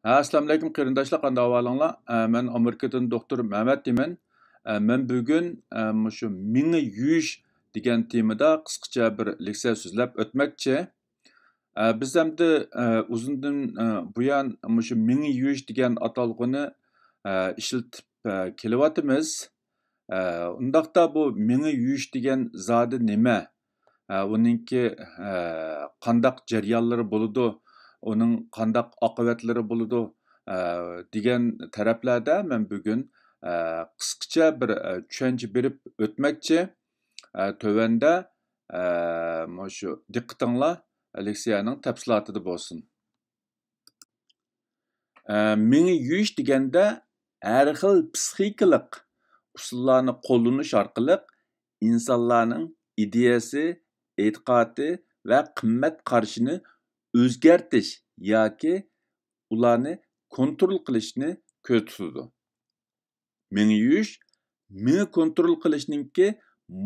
Assalamu alaykum qarindoshlar, qanday ahvolinglar? Men Amerikadan doktor Mehmet deyman. Men bugun shu mingni yuyish degan temada qisqacha bir leksiya so'zlab o'tmoqchi. Biz hamda uzundan buyon shu mingni yuyish degan atalg'ini ishlatib kelyapmiz. Undaqda bu mingni yuyish degan zodi nima? Uningki qandaq jarayonlari bo'ladi? Onun qandaq oqibatlari bo'ladi degan taraflarda men bugun qisqacha bir tushuncha berib o'tmoqchi. Tövəndə shu diqqətinizlər leksiyanın təfsilatında bo'lsin. Meni yuyish deganda har xil psixikalik usullarni qo'llanish orqali insonlarning ideyasi, e'tiqodi va qimmat qarashini o'zgartirish yoki ularni kontrol qilishni ko'zda tutadi. Meni yuyish meni kontrol qilishninki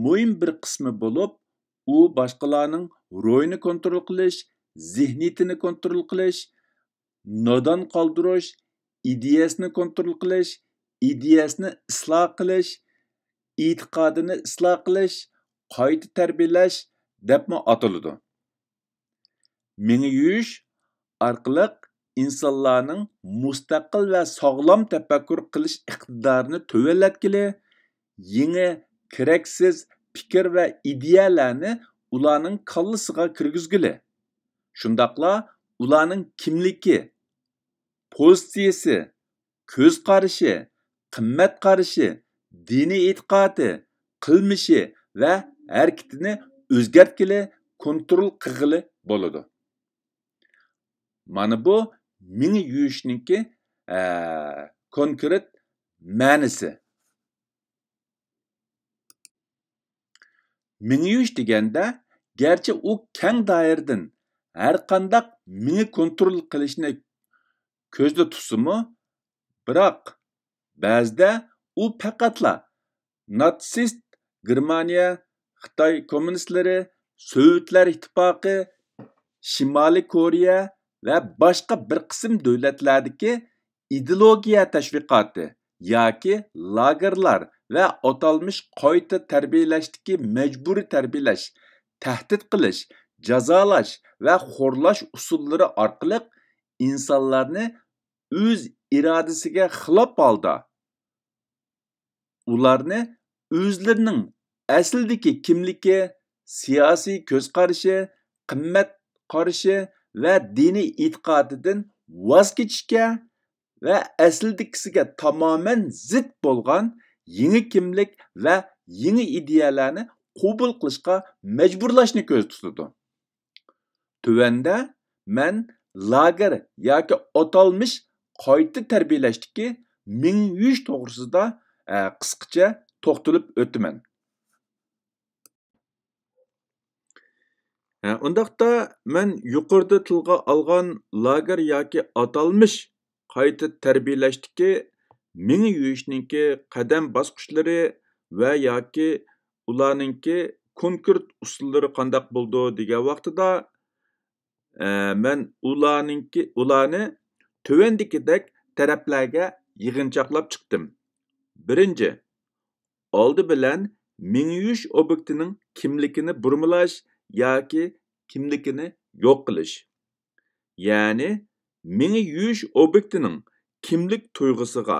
muhim bir qismi bo'lib, u boshqalarning ro'yini kontrol qilish, zihniyatini kontrol qilish, nodon qoldirish, ideyasini kontrol qilish, ideyasini isloh qilish, e'tiqodini isloh qilish, qayta tarbiyalash debmi ataladi. Meni yuyish orqali insonlarning mustaqil va sog'lom tafakkur qilish iqtidorini tuvallatkili, yangi keraksiz fikr va ideyalarni ularning kallasiga kirgizgili. Shundaqla ularning kimligi, pozitsiyasi, ko'z qarashi, qimmat qarashi, diniy e'tiqodi, qilmishi va harakatini o'zgartkili, kontrol qilgili bo'ladi. Mana bu meni yuyishninki konkret ma'nosi. Meni yuyish deganda, garchi u keng doiradan har qandaq meni kontrol qilishni ko'zda tutsimi, biroq ba'zida u faqatla natsist Germaniya, Xitoy kommunistlari, Sovetlar ittifoqi, Shimoliy Koreya va boshqa bir qism davlatlardagi ideologiya tashviqoti yoki lagerlar va atalmish qayta tarbiyalashdagi majburiy tarbiyalash, tahdid qilish, jazolash va xo'rlash usullari orqali insonlarni o'z irodasiga xilof holda ularni o'zlarining aslidagi kimligi, siyosiy ko'z qarashi, qimmat qarashi va diniy e'tiqodidan voz kechishga va aslidagisiga tamoman zid bo'lgan yangi kimlik va yangi ideyalarni qabul qilishga majburlashni ko'zda tutadi. Tuvanda men lager yoki atalmish qayta tarbiyalashdagi meni yuyish to'g'risida qisqacha to'xtalib o'taman. Undaqda men yuqorida tilga olgan lager yoki atalmish qayta tarbiyalashdagi meni yuyishninki qadam bosqichlari va yoki ularninki konkret usullari qandaq bo'ldi degan vaqtida men ularni tuvandagidek taraflarga yig'inchoqlab chiqdim. Birinchi, oldi bilan meni yuyish obyektining kimligini burmalash yoki kimligini yo'q qilish. Ya'ni meni yuyish obyektining kimlik tuyg'usiga,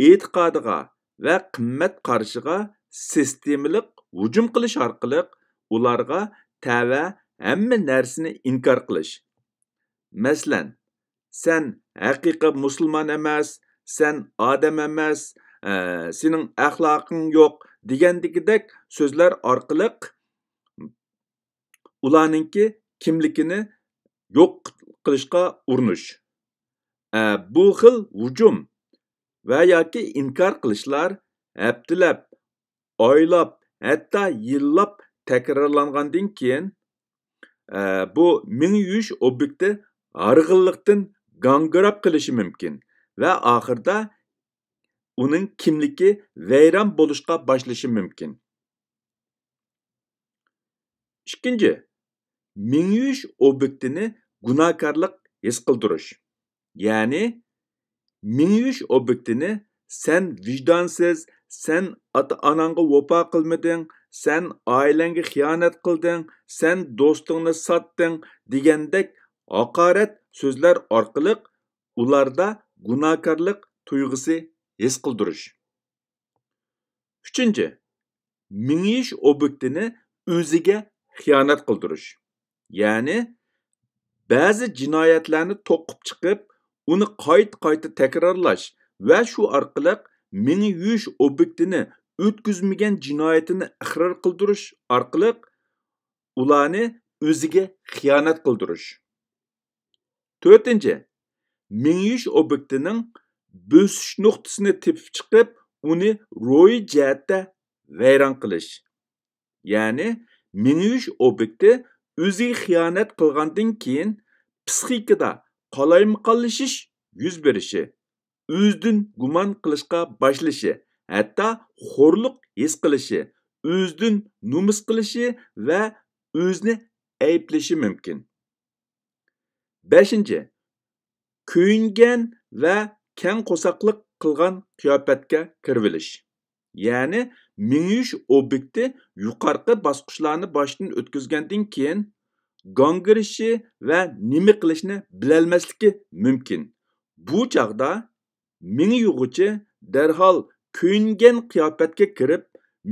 e'tiqodiga va qimmat qarashiga sistemalik hujum qilish orqali ularga tava hamma narsani inkor qilish. Masalan, sen haqiqiy musulmon emas, sen odam emas, sening axloqing yo'q degandagidek so'zlar orqali ularninki kimligini yo'q qilishga urinish. Bu xil hujum va yoki inkor qilishlar haftalab, oylab, hatto yillab takrorlangandan keyin bu meni yuyish obyekti harg'inlikdan gangrab qilishi mumkin va oxirida uning kimligi vayron bo'lishga boshlashi mumkin. Ikkinchi, meni yuyish obyektini gunohkorlik his qildirish. ya'ni mingyush obyektini sen vijdonsiz, sen ota-onangga vafo qilmading, sen oilangga xiyonat qilding, sen do'stingni sotding degandek haqorat so'zlar orqali ularda gunohkorlik tuyg'usi his qildirish. 3. Mingyush obyektini o'ziga xiyonat qildirish. Ya'ni ba'zi jinoyatlarni to'qib chiqib, uni qayta takrorlash va shu orqali mingyush obyektini o'tkazmagan jinoyatini iqror qildirish orqali ularni o'ziga xiyonat qildirish. 4. Mingyush obyektining bo'sish nuqtasini tepib chiqib, uni ro'yi jihatda vayron qilish. Ya'ni mingyush obyekti o'ziga xiyonat qilgandan keyin psixikada qalaymiqonlashish yuz berishi, o'zidan gumon qilishga boshlashi, hatto xo'rliq his qilishi, o'zidan nomus qilishi va o'zini ayblashi mumkin. 5. Kuyingan va keng qo'saqliq qilgan qiyofatga kirilish. Ya'ni mingyush obyekti yuqorqi bosqichlarni boshdan o'tkazgandan keyin gongirishi va nima qilishni bilolmasligi mumkin. Bu chog'da mingyug'uchi darhol kuyingan qiyofatga kirib,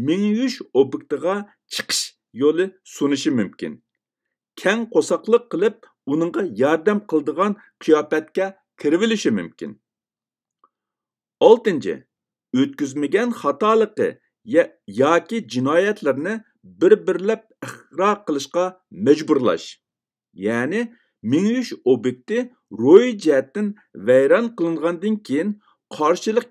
mingyush obyektiga chiqish yo'li sunishi mumkin. Keng qo'saqliq qilib, uningga yordam qiladigan qiyofatga kirilishi mumkin. 6. O'tkazmagan xatoligi yoki jinoyatlarni bir-birlab iqror qilishga majburlash. Ya'ni mingyush obyekti ro'yi jihatdan vayron qilingandan keyin qarshilik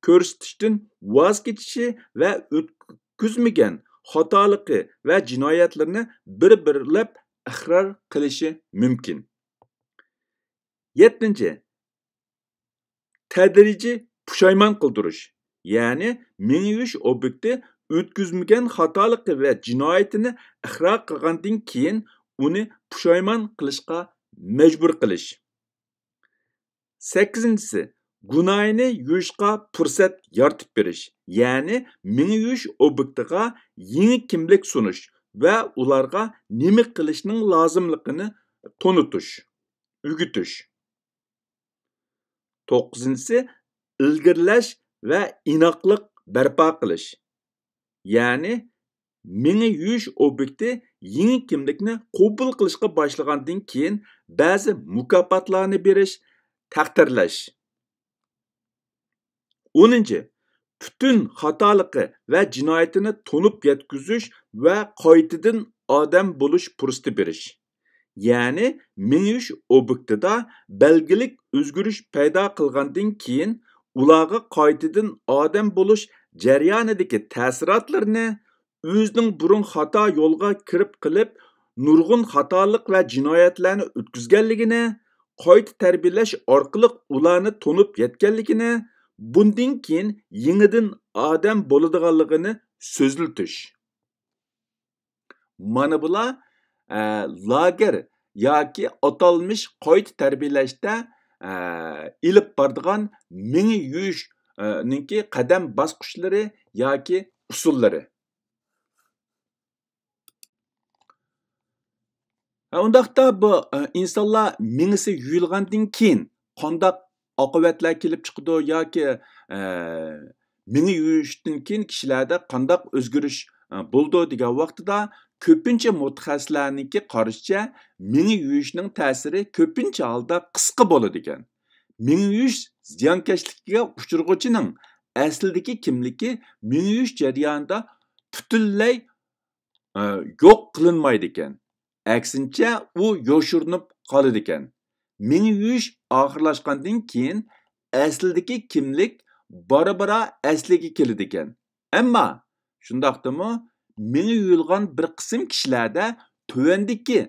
ko'rsatishdan voz kechishi va o'tkazmagan xatoligi va jinoyatlarni bir-birlab iqror qilishi mumkin. 7. Tadrijiy pushaymon qildirish. Ya'ni mingyush obyekti o'tkazmagan xatoligi va jinoyatini iqror qilgandan keyin uni pushaymon qilishga majbur qilish. 8. Gunohini yuvishga fursat yaratib berish. Ya'ni mingyush obyektiga yangi kimlik sunish va ularga nima qilishning lozimligini tonutish, o'gitish. 9. Ilgirlash va inoqlik barpo qilish. Ya'ni mingyush obyekti yangi kimlikni qabul qilishga boshlagandan keyin ba'zi mukofotlarni berish, taqdirlash. 10. Bütün xatoligi va jinoyatini tonib yetkazish va qaytadan odam bo'lish fursati berish. Ya'ni mingyush obyektida belgilik o'zgarish paydo qilgandan keyin ularga qaytadan odam bo'lish jarayonidagi ta'sirotlarni o'zining burun xato yo'lga kirib qilib, nurg'un xatolik va jinoyatlarni o'tkazganligini, qayta tarbiyalash orqali ularni tonib yetganligini, bundan keyin yangidan odam bo'ladiganligini so'zlatish. Mana bular lager yoki atalmış qayta tarbiyalashda ilib boradigan mingyush ninki qadam bosqichlari yoki usullari. Undaqda bu insonlar mingisi yuyilgandan keyin qanday oqibatlar kelib chiqadi yoki mingi yuyishdan keyin kishilarda qanday o'zgarish bo'ldi degan vaqtida ko'pincha mutaxassislarniki qarashicha mingi yuyishning ta'siri ko'pincha holda qisqa bo'ladi ekan. Mingi yuyish ziyonkashligiga uchirg'uvchining aslidagi kimligi mingi yuyish jarayonida butunlay yo'q qilinmaydi ekan. Aksincha u yoshirinib qoladi ekan. Mingi yuyish oxirlashgandan keyin aslidagi kimlik bora-bora asliga keladi ekan. Ammo shundaqdimi mingi yuyilgan bir qism kishilarda tuvandagi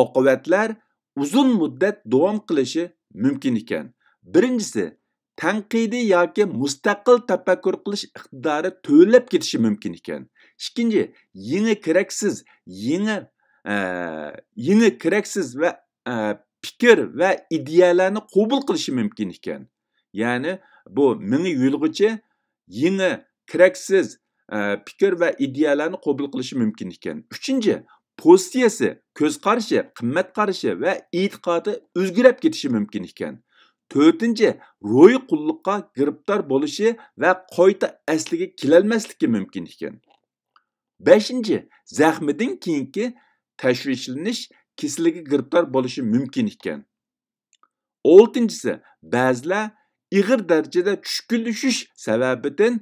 oqibatlar uzun muddat davom qilishi mumkin ekan. Birinchisi, tanqidiy yoki mustaqil tafakkur qilish iqtidori to'lab ketishi mumkin ekan. Ikkinchi, yangi keraksiz va fikir va ideyalarni qabul qilishi mumkin ekan. Ya'ni bu meni yo'lg'ichi yangi keraksiz fikr va ideyalarni qabul qilishi mumkin ekan. 3-chi, pozitsiyasi, ko'z qarashi, qimmat qarashi va e'tiqodi o'zgarib ketishi mumkin ekan. 4-chi, ro'yi qulluqqa giribdor bo'lishi va qayta asliga kelolmasligi mumkin ekan. 5-chi, zaxmidan keyingi tashvishlanish kesiliga giribdor bo'lishi mumkin ekan. 6-chisi, ba'zilar ig'ir darajada tushkunlashish sababidan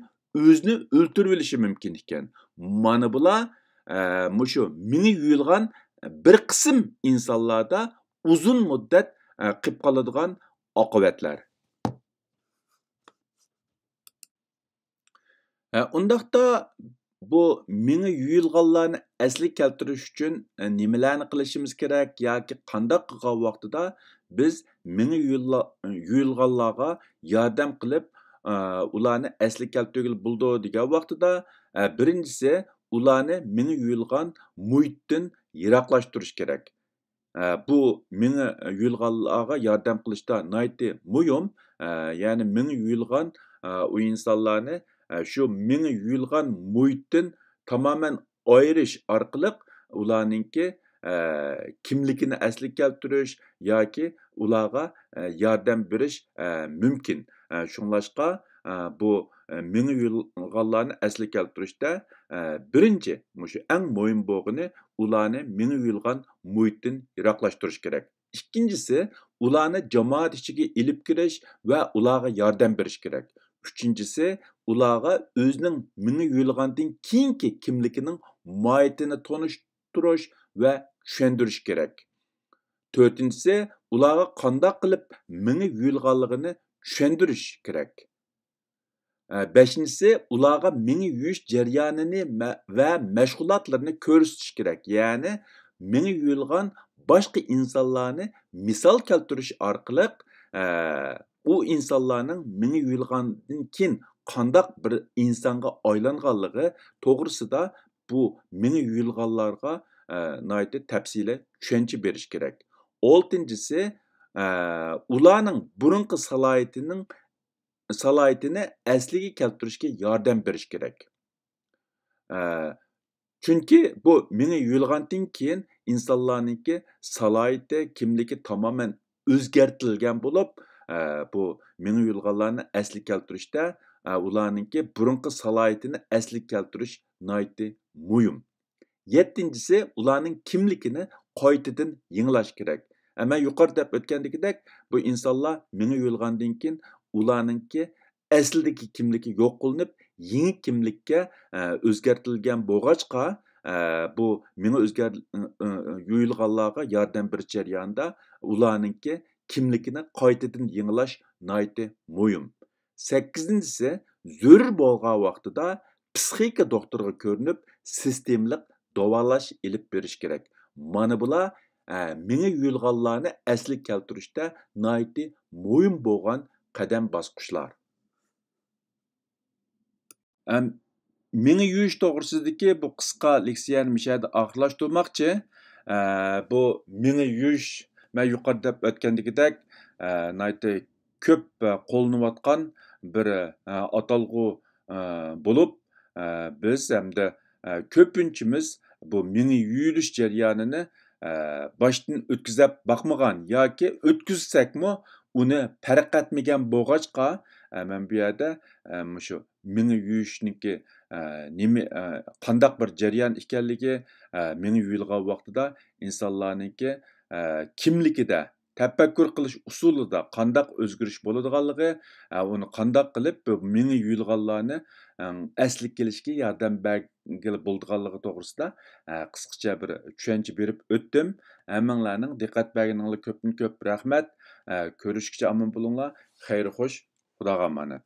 o'zini o'ltirib olishi mumkin ekan. Mana bular mushu meni yuyilgan bir qism insonlarda uzun muddat qilib qoladigan oqibatlar. Undaqda bu meni yuyilganlarni asli keltirish uchun nimalarni qilishimiz kerak yoki qanday qilgan vaqtida biz meni yuyilganlarga yordam qilib ularni asli keltirgili bo'ldi degan vaqtida birinchisi ularni meni yuyilgan muhitdan yiroqlashtirish kerak. Bu meni yuyilganlarga yordam qilishda nihoyatda muhim. Ya'ni meni yuyilgan u insonlarni shu meni yuyilgan muhitdan tamoman ayirish orqali ularningki kimligini asli keltirish yoki ularga yordam berish mumkin. Shunlashqa bu meni yuyilganlarni asli keltirishda birinchi mushu eng muhim bo'lgani ularni meni yuyilgan muhitdan yiroqlashtirish kerak. Ikkinchisi ularni jamoat ichiga ilib kirish va ularga yordam berish kerak. Uchinchisi ularga o'zining meni yuyilgandan keyingi kimligining mohiyatini tonishtirish va tushuntirish kerak. To'rtinchisi ularga qanday qilib meni yuyilganligini tushuntirish kerak. Beshinchisi ularga meni yuyish jarayonini va mashg'ulotlarni ko'rsatish kerak. Ya'ni meni yuyilgan boshqa insonlarni misol keltirish orqali u insonlarning meni yuyilgandan keyin qanday bir insonga aylanganligi to'g'risida bu meni yuyilganlarga nihoyatda tafsili tushuncha berish kerak. 6-chisi ularning burunqi salohiyatini asliga keltirishga yordam berish kerak. Chunki bu meni yuyilgandan keyin insonlarningki salohiyati, kimligi tamoman o'zgartirilgan bo'lib, bu meni yuyilganlarni asli keltirishda ularningki burunqi salohiyatini asli keltirish nihoyatda muhim. 7-chisi ularning kimligini qaytadan yangilash kerak. Men yuqorida o'tgandagidek bu insonlar meni yuyilgandan keyin ularningki aslidagi kimligi yo'q qilinib, yangi kimlikka o'zgartirilgan bo'lg'achqa bu meni yuyilganlarga yordam berish jarayonida ularningki kimligini qaytadan yangilash nihoyatda muhim. 8-chisi zarur bo'lgan vaqtida psixika doktoriga ko'rinib, sistemlik davolash ilib berish kerak. Mana bular meni yuyilganlarni asli keltirishda nihoyatda muhim bo'lgan qadam bosqichlar. Meni yuyish to'g'risidagi bu qisqa leksiyani mishada oxirlashtirmoqchi. Bu meni yuyish men yuqorida o'tgandagidek nihoyatda ko'p qo'llanayotgan bir atalg'u bo'lib, biz hamda ko'pinchimiz bu meni yuyilish jarayonini boshdan o'tkazib boqmagan yoki o'tkazsakmi uni farq etmagan bo'lg'achqa men bu yerda shu meni yuyishniki nima qandaq bir jarayon ekanligi meni yuyilgan vaqtida insonlarningki kimligida tafakkur qilish usulida qandaq o'zgarish bo'ladiganligi, uni qandaq qilib meni yuyilganlarni asli kelishga yordam bergili bo'ladiganligi to'g'risida qisqacha bir tushuncha berib o'tdim. Hammanglarning diqqat berganingizga ko'pdan ko'p rahmat. Ko'rishguncha omon bo'linglar. Xayr xo'sh, Xudoga omonat.